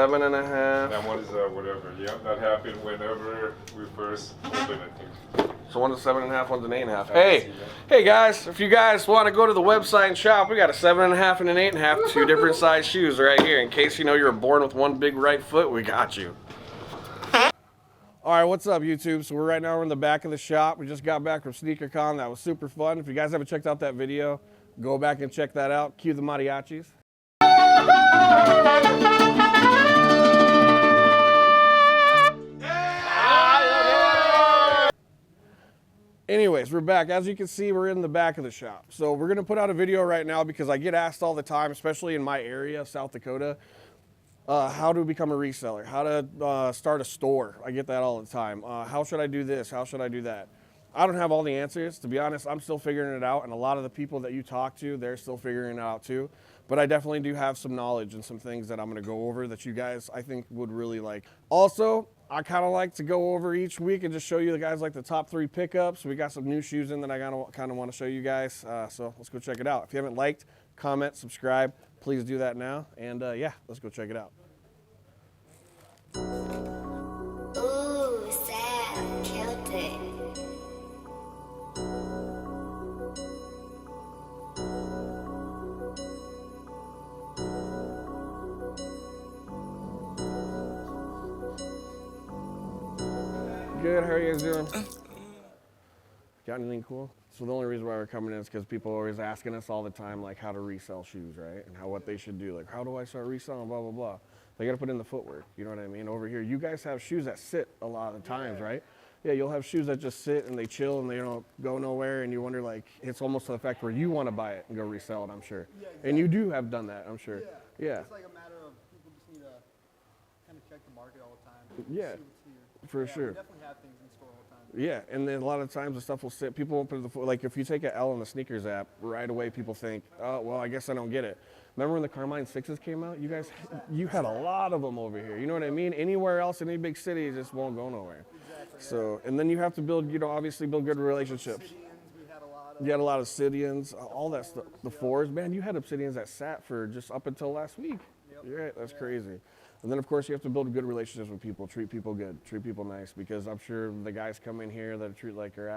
7.5. That one is whatever. Yeah, that happened whenever we first opened it. So one's a 7.5, one's an 8.5. Hey guys, if you guys want to go to the website and shop, we got a 7.5 and an 8.5, two different size shoes right here. In case you know you're born with one big right foot, we got you. All right, what's up, YouTube? So we're in the back of the shop. We just got back from Sneakercon. That was super fun. If you guys haven't checked out that video, go back and check that out. Cue the mariachis. Anyways, we're back. As you can see, we're in the back of the shop. So we're going to put out a video right now because I get asked all the time, especially in my area, South Dakota, how to become a reseller, how to start a store. I get that all the time. How should I do this? How should I do that? I don't have all the answers. To be honest, I'm still figuring it out, and a lot of the people that you talk to, they're still figuring it out too. But I definitely do have some knowledge and some things that I'm going to go over that you guys, I think, would really like. Also, I kind of like to go over each week and just show you the guys like the top 3 pickups. We got some new shoes in that I kind of want to show you guys. So let's go check it out. If you haven't liked, comment, subscribe, please do that now. And yeah, let's go check it out. Ooh, sad, killed it. Good, how are you guys doing? Got anything cool? So the only reason why we're coming in is because people are always asking us all the time, like how to resell shoes, right? And what they should do, like how do I start reselling, blah, blah, blah. They got to put in the footwork, you know what I mean? Over here, you guys have shoes that sit a lot of the times, right? Yeah, you'll have shoes that just sit and they chill and they don't go nowhere, and you wonder, like, it's almost to the fact where you want to buy it and go resell it, I'm sure. Yeah, exactly. And you do have done that, I'm sure. Yeah. It's like a matter of people just need to kind of check the market all the time. Yeah, for sure. We definitely have things in store all the time. Yeah, and then a lot of times the stuff will sit. People won't put the like if you take an L on the sneakers app, right away people think, oh well, I guess I don't get it. Remember when the Carmine 6s came out? You guys, you had a lot of them over here. You know what I mean? Anywhere else in any big city, it just won't go nowhere. Exactly. So, and then you have to build, you know, obviously build good relationships. You had a lot of Obsidians, all that stuff. The 4s, man, you had Obsidians that sat for just up until last week. Yep. You're right, that's crazy. And then, of course, you have to build good relationships with people, treat people good, treat people nice, because I'm sure the guys come in here that treat like your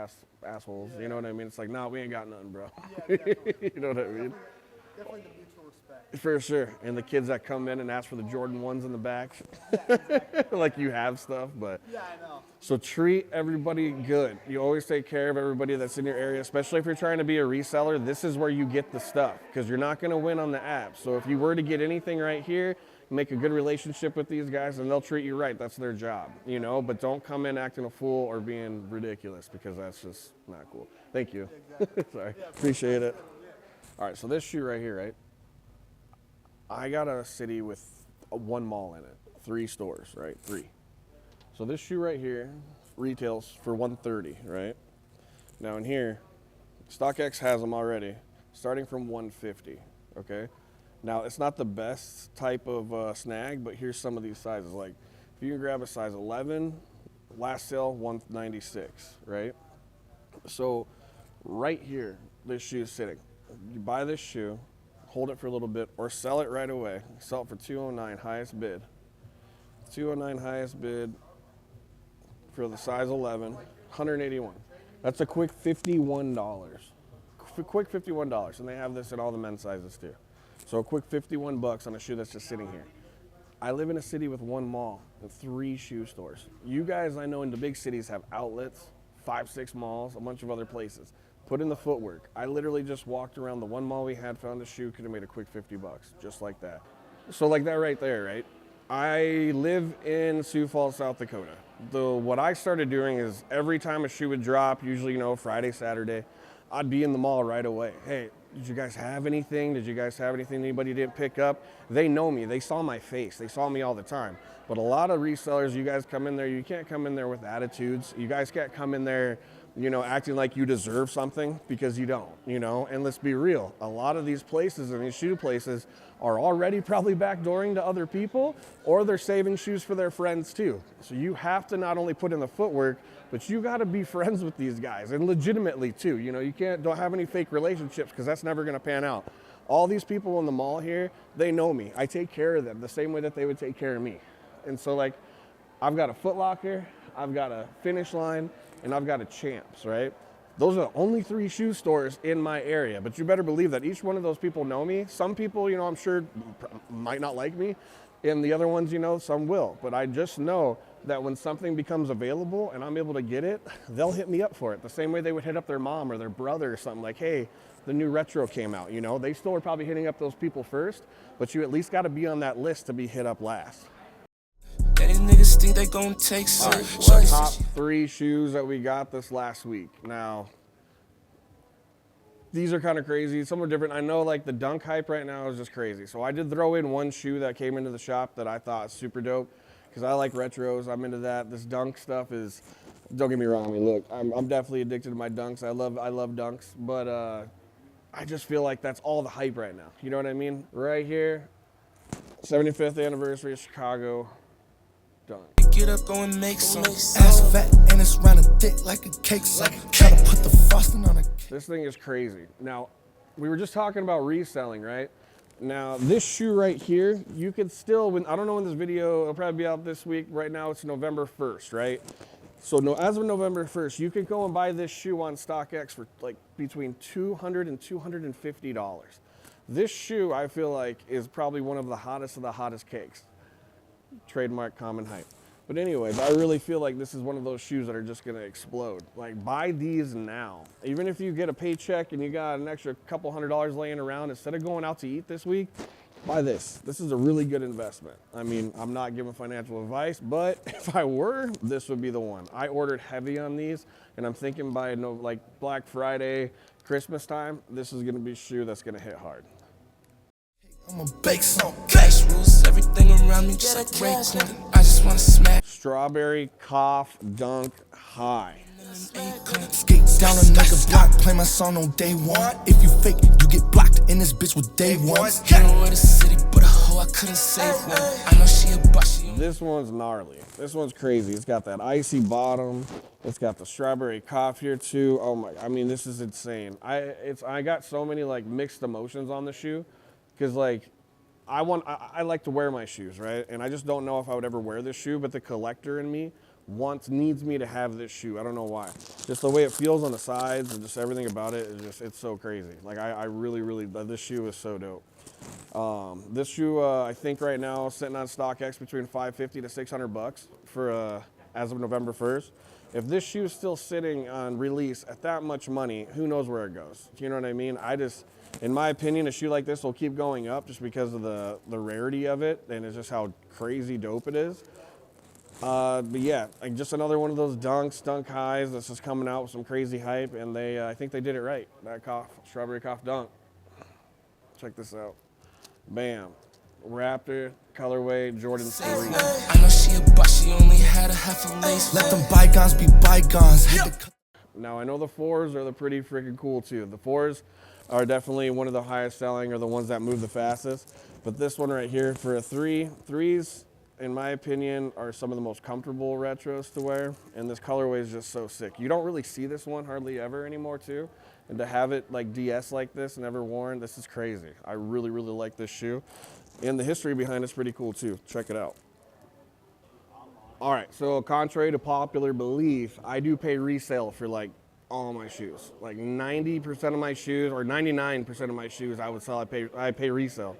assholes. Yeah. You know what I mean? It's like, nah, we ain't got nothing, bro. Yeah, you know what I mean? Definitely the mutual respect. For sure. And the kids that come in and ask for the Jordan 1s in the back. Yeah, exactly. Like you have stuff, but. Yeah, I know. So treat everybody good. You always take care of everybody that's in your area, especially if you're trying to be a reseller. This is where you get the stuff, because you're not going to win on the app. So if you were to get anything right here, make a good relationship with these guys and they'll treat you right. That's their job, you know, but don't come in acting a fool or being ridiculous, because that's just not cool. Thank you. Exactly. Sorry. Yeah, appreciate it. All right, so this shoe right here, right? I got a city with 1 mall in it, 3 stores, right? 3. So this shoe right here retails for $130, right? Now in here, StockX has them already, starting from $150, okay? Now, it's not the best type of snag, but here's some of these sizes. Like, if you can grab a size 11, last sale, $196, right? So, right here, this shoe is sitting. You buy this shoe, hold it for a little bit, or sell it right away. Sell it for $209, highest bid. $209 highest bid for the size 11, $181. That's a quick $51. Quick $51, and they have this in all the men's sizes too. So a quick $51 on a shoe that's just sitting here. I live in a city with 1 mall and 3 shoe stores. You guys, I know in the big cities, have outlets, 5, 6 malls, a bunch of other places. Put in the footwork. I literally just walked around the 1 mall we had, found a shoe, could have made a quick $50, just like that. So like that right there, right? I live in Sioux Falls, South Dakota. What I started doing is every time a shoe would drop, usually, you know, Friday, Saturday, I'd be in the mall right away. Hey, did you guys have anything? Did you guys have anything anybody didn't pick up? They know me. They saw my face. They saw me all the time. But a lot of resellers, you guys come in there, you can't come in there with attitudes. You guys can't come in there, you know, acting like you deserve something, because you don't, you know. And let's be real. A lot of these places and these shoe places are already probably backdooring to other people, or they're saving shoes for their friends too. So you have to not only put in the footwork, but you got to be friends with these guys, and legitimately too. You know, you don't have any fake relationships, because that's never going to pan out. All these people in the mall here, they know me. I take care of them the same way that they would take care of me. And so like, I've got a Foot Locker, I've got a Finish Line, and I've got a Champs, right? Those are the only 3 shoe stores in my area, but you better believe that each one of those people know me. Some people, you know, I'm sure might not like me, and the other ones, you know, some will. But I just know that when something becomes available and I'm able to get it, they'll hit me up for it. The same way they would hit up their mom or their brother or something like, hey, the new retro came out, you know? They still are probably hitting up those people first, but you at least got to be on that list to be hit up last. These niggas think they gon' take some. The top 3 shoes that we got this last week. Now, these are kind of crazy. Some are different. I know like the dunk hype right now is just crazy. So I did throw in one shoe that came into the shop that I thought was super dope because I like retros. I'm into that. This dunk stuff is, don't get me wrong. I mean, look, I'm definitely addicted to my dunks. I love dunks, but I just feel like that's all the hype right now. You know what I mean? Right here, 75th anniversary of Chicago. Done. Get up, go and make some. Ass fat and it's round and thick like a cake. Try to put the frosting on a cake. This thing is crazy. Now, we were just talking about reselling, right? Now, this shoe right here, you could still, I don't know when this video, it'll probably be out this week. Right now, it's November 1st, right? So as of November 1st, you can go and buy this shoe on StockX for like between $200 and $250. This shoe, I feel like, is probably one of the hottest cakes. Trademark common hype. But anyways, I really feel like this is one of those shoes that are just gonna explode. Like, buy these now. Even if you get a paycheck and you got an extra couple $100 laying around, instead of going out to eat this week, buy this. This is a really good investment. I mean, I'm not giving financial advice, but if I were, this would be the one. I ordered heavy on these, and I'm thinking by like Black Friday, Christmas time, this is gonna be a shoe that's gonna hit hard. I'ma bake some cash rules, everything around me just like Raycon. I just wanna smash. Strawberry Cough Dunk High. Skate down a nigga block, play my song on day 1. If you fake, you get blocked in this bitch with day 1. Hero of the city, but a hoe I couldn't save one. I know she a boss. This one's gnarly. This one's crazy. It's got that icy bottom. It's got the strawberry cough here too. Oh my! I mean, this is insane. I got so many like mixed emotions on the shoe. Because like, I like to wear my shoes, right? And I just don't know if I would ever wear this shoe, but the collector in me needs me to have this shoe. I don't know why. Just the way it feels on the sides and just everything about it is just, it's so crazy. Like I really, this shoe is so dope. This shoe, I think right now sitting on StockX between $550 to $600 for as of November 1st. If this shoe is still sitting on release at that much money, who knows where it goes? Do you know what I mean? In my opinion, a shoe like this will keep going up just because of the rarity of it, and it's just how crazy dope it is. But yeah, like just another one of those dunk highs that's just coming out with some crazy hype, and I think they did it right. That strawberry cough dunk. Check this out. Bam. Raptor, colorway, Jordan 3. I know she a boss, she only had a half a lace. Let them bygones be bygones. Now I know the 4s are pretty freaking cool too. The 4s are definitely one of the highest selling or the ones that move the fastest. But this one right here for a 3, 3s, in my opinion, are some of the most comfortable retros to wear. And this colorway is just so sick. You don't really see this one hardly ever anymore too. And to have it like DS like this, never worn, this is crazy. I really like this shoe. And the history behind it's pretty cool too. Check it out. All right, so contrary to popular belief, I do pay resale for like all my shoes. Like 90% of my shoes, or 99% of my shoes I would sell, I pay resale.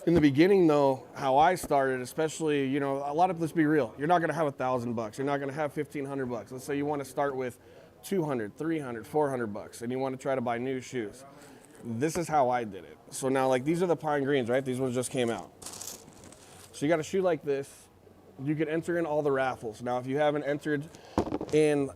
In the beginning though, how I started, especially, you know, let's be real, you're not gonna have $1,000, you're not gonna have $1,500. Let's say you wanna start with $200, $300, $400, and you wanna try to buy new shoes. This is how I did it. So now like these are the pine greens, right? These ones just came out. So you got a shoe like this, you can enter in all the raffles. Now if you haven't entered in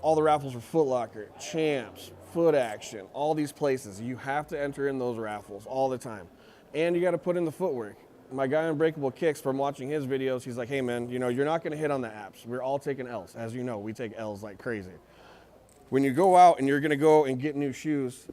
all the raffles for Foot Locker, Champs, Foot Action, all these places, you have to enter in those raffles all the time. And you got to put in the footwork. My guy Unbreakable Kicks, from watching his videos, he's like, hey man, you know, you're not going to hit on the apps. We're all taking L's. As you know, we take L's like crazy. When you go out and you're going to go and get new shoes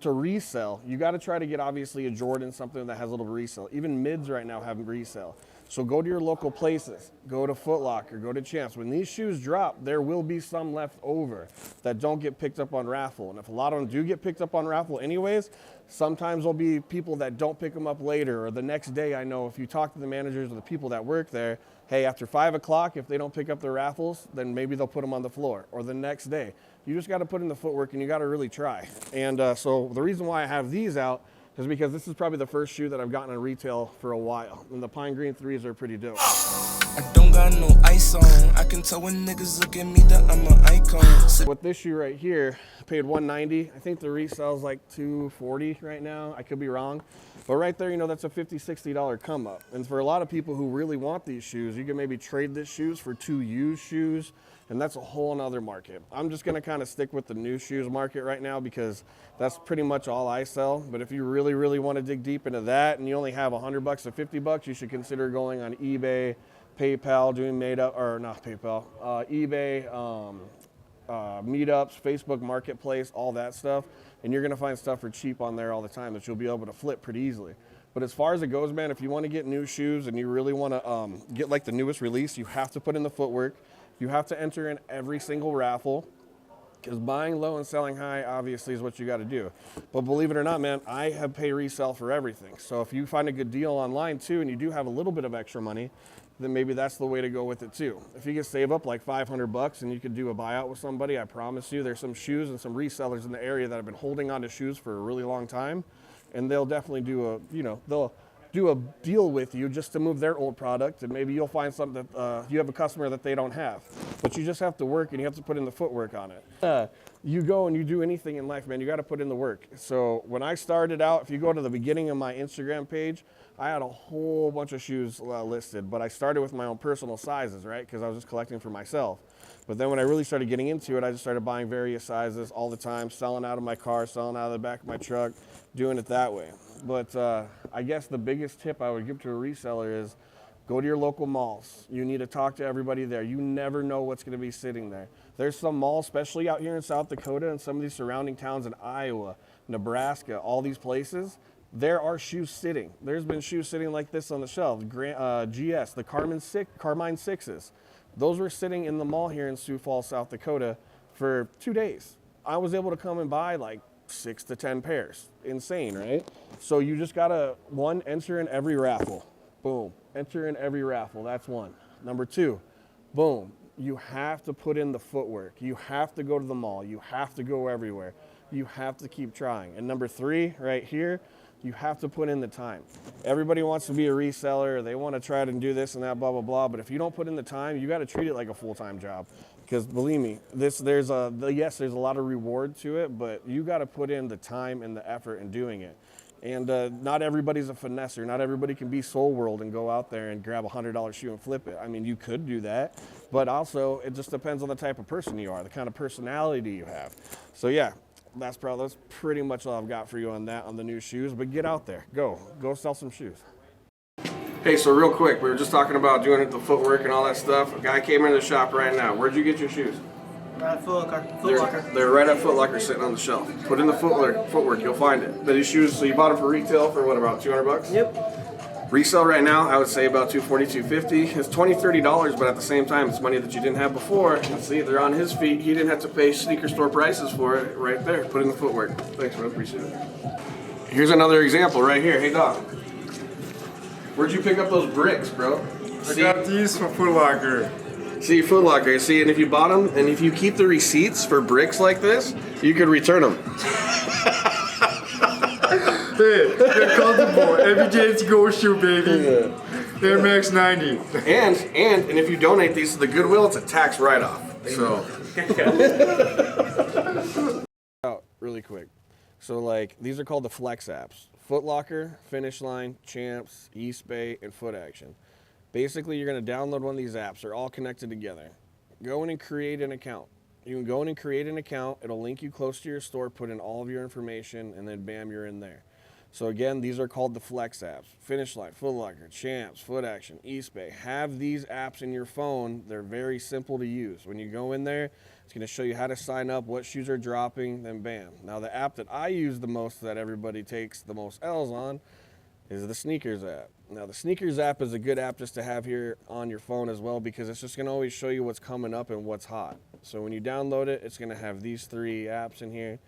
to resell, you got to try to get obviously a Jordan, something that has a little resell. Even mids right now have resell. So go to your local places, go to Foot Locker, go to Champs. When these shoes drop, there will be some left over that don't get picked up on raffle. And if a lot of them do get picked up on raffle anyways, sometimes there'll be people that don't pick them up later or the next day. I know if you talk to the managers or the people that work there, hey, after 5 o'clock, if they don't pick up their raffles, then maybe they'll put them on the floor, or the next day. You just got to put in the footwork and you got to really try. And so the reason why I have these out is because this is probably the first shoe that I've gotten in retail for a while. And the Pine Green 3s are pretty dope. I don't got no ice on. I can tell when niggas look at me that I'm an icon. With this shoe right here, I paid $190. I think the resell's like $240 right now. I could be wrong. But right there, you know, that's a $50, $60 come up. And for a lot of people who really want these shoes, you can maybe trade this shoes for 2 used shoes. And that's a whole nother market. I'm just gonna kind of stick with the new shoes market right now because that's pretty much all I sell. But if you really, really want to dig deep into that and you only have $100 or $50, you should consider going on eBay, PayPal, doing eBay, meetups, Facebook Marketplace, all that stuff. And you're gonna find stuff for cheap on there all the time that you'll be able to flip pretty easily. But as far as it goes, man, if you want to get new shoes and you really want to get like the newest release, you have to put in the footwork. You have to enter in every single raffle because buying low and selling high obviously is what you got to do. But believe it or not, man, I have pay resell for everything. So if you find a good deal online too and you do have a little bit of extra money, then maybe that's the way to go with it too. If you can save up like $500 and you could do a buyout with somebody, I promise you there's some shoes and some resellers in the area that have been holding on to shoes for a really long time, and they'll definitely do they'll do a deal with you just to move their old product, and maybe you'll find something that you have a customer that they don't have. But you just have to work and you have to put in the footwork on it. You go and you do anything in life, man, you got to put in the work. So when I started out, if you go to the beginning of my Instagram page, I had a whole bunch of shoes listed, but I started with my own personal sizes, right? Because I was just collecting for myself. But then when I really started getting into it, I just started buying various sizes all the time, selling out of my car, selling out of the back of my truck, doing it that way. But I guess the biggest tip I would give to a reseller is go to your local malls. You need to talk to everybody there. You never know what's going to be sitting there. There's some malls, especially out here in South Dakota and some of these surrounding towns in Iowa, Nebraska, all these places. There are shoes sitting. There's been shoes sitting like this on the shelf. GS, the Carmine 6s. Those were sitting in the mall here in Sioux Falls, South Dakota for 2 days. I was able to come and buy like 6 to 10 pairs. Insane, right? So you just gotta, one, enter in every raffle. Boom. Enter in every raffle. That's one. Number 2, boom. You have to put in the footwork. You have to go to the mall. You have to go everywhere. You have to keep trying. And number 3, right here, you have to put in the time. Everybody wants to be a reseller. They want to try to do this and that, blah, blah, blah. But if you don't put in the time, you got to treat it like a full-time job. Because believe me, yes, there's a lot of reward to it, but you got to put in the time and the effort in doing it. And not everybody's a finesser. Not everybody can be Soul World and go out there and grab a $100 shoe and flip it. I mean, you could do that, but also it just depends on the type of person you are, the kind of personality you have. So yeah, that's pretty much all I've got for you on that, on the new shoes. But get out there, go sell some shoes. Hey, so real quick, we were just talking about doing the footwork and all that stuff. A guy came into the shop right now. Where'd you get your shoes? Right at Foot Locker. They're right at Foot Locker, sitting on the shelf. Put in the footwork, you'll find it. But these shoes, so you bought them for retail for what, about $200? Yep. Resale right now, I would say about $240, $250. It's $20, $30, but at the same time, it's money that you didn't have before. And see, they're on his feet. He didn't have to pay sneaker store prices for it right there. Put in the footwork. Thanks, bro. Appreciate it. Here's another example right here. Hey, Doc. Where'd you pick up those bricks, bro? I got these from Foot Locker. See, Foot Locker. See, and if you bought them, and if you keep the receipts for bricks like this, you could return them. Hey, they're comfortable. Every day it's go shoe, baby. Yeah. Air Max 90. And if you donate these to the Goodwill, it's a tax write-off. So. Out really quick. So like these are called the Flex apps: Foot Locker, Finish Line, Champs, East Bay, and Foot Action. Basically, you're going to download one of these apps. They're all connected together. Go in and create an account. You can go in and create an account. It'll link you close to your store, put in all of your information, and then bam, you're in there. So again, these are called the Flex apps. Finish Line, Foot Locker, Champs, Foot Action, East Bay. Have these apps in your phone. They're very simple to use. When you go in there, it's going to show you how to sign up, what shoes are dropping, then bam. Now the app that I use the most, that everybody takes the most L's on, is the Sneakers app. Now the Sneakers app is a good app just to have here on your phone as well, because it's just gonna always show you what's coming up and what's hot. So when you download it, it's gonna have these 3 apps in here: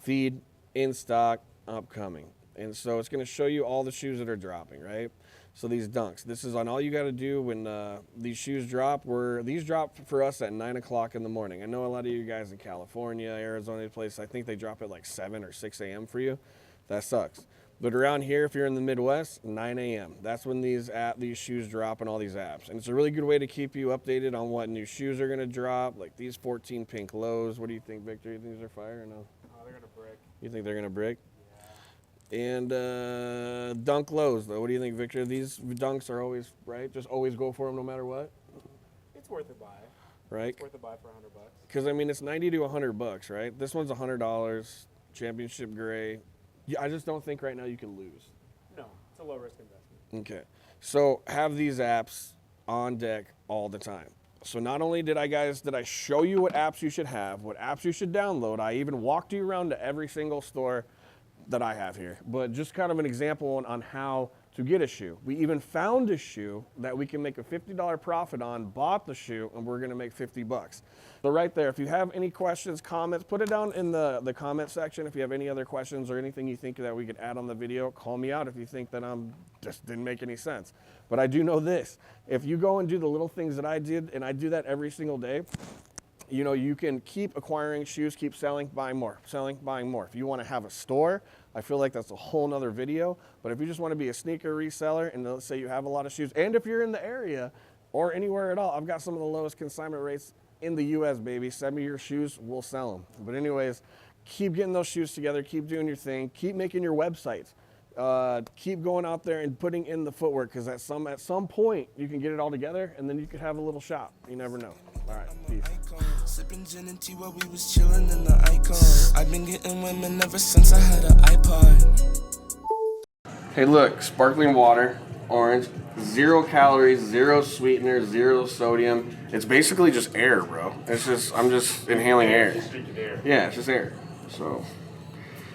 feed, in stock, upcoming. And so it's gonna show you all the shoes that are dropping, right? So these dunks, this is on all you gotta do when these shoes drop. These drop for us at 9 o'clock in the morning. I know a lot of you guys in California, Arizona, place, I think they drop at like 7 or 6 a.m. for you. That sucks. But around here, if you're in the Midwest, 9 a.m. That's when these shoes drop and all these apps. And it's a really good way to keep you updated on what new shoes are gonna drop, like these 14 pink lows. What do you think, Victor? You think these are fire or no? Oh, they're gonna break. You think they're gonna break? Yeah. And dunk lows, though. What do you think, Victor? These dunks are always, right? Just always go for them no matter what? It's worth a buy. Right? It's worth a buy for $100. Because, I mean, it's 90 to 100 bucks, right? This one's $100, championship gray. Yeah, I just don't think right now you can lose. No, it's a low risk investment. Okay, so have these apps on deck all the time. So not only did I show you what apps you should have, what apps you should download, I even walked you around to every single store that I have here, but just kind of an example on how to get a shoe. We even found a shoe that we can make a $50 profit on, bought the shoe, and we're gonna make 50 bucks. So right there, if you have any questions, comments, put it down in the comment section. If you have any other questions or anything you think that we could add on the video, call me out if you think that just didn't make any sense. But I do know this, if you go and do the little things that I did, and I do that every single day, you know, you can keep acquiring shoes, keep selling, buying more, selling, buying more. If you want to have a store, I feel like that's a whole nother video. But if you just want to be a sneaker reseller, and let's say you have a lot of shoes, and if you're in the area or anywhere at all, I've got some of the lowest consignment rates in the US, baby. Send me your shoes, we'll sell them. But anyways, keep getting those shoes together, keep doing your thing, keep making your websites. Keep going out there and putting in the footwork, because at some point you can get it all together, and then you could have a little shop. You never know. All right, peace. Sipping gin and tea while we was chilling in the icon. I've been getting women ever since I had an iPod. Hey, look, sparkling water, orange, 0 calories, 0 sweetener, 0 sodium. It's basically just air, bro. I'm just inhaling air. Yeah, it's just air. So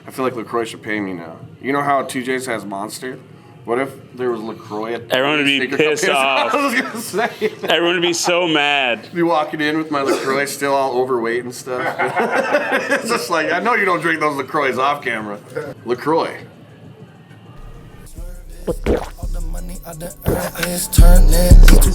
I feel like LaCroix should pay me now. You know how TJ's has Monster? What if there was LaCroix at everyone would be pissed off. I was gonna say. Everyone would be so mad. Be walking in with my LaCroix still all overweight and stuff. It's just like, I know you don't drink those LaCroix off camera. LaCroix. All the money I done earned is turning into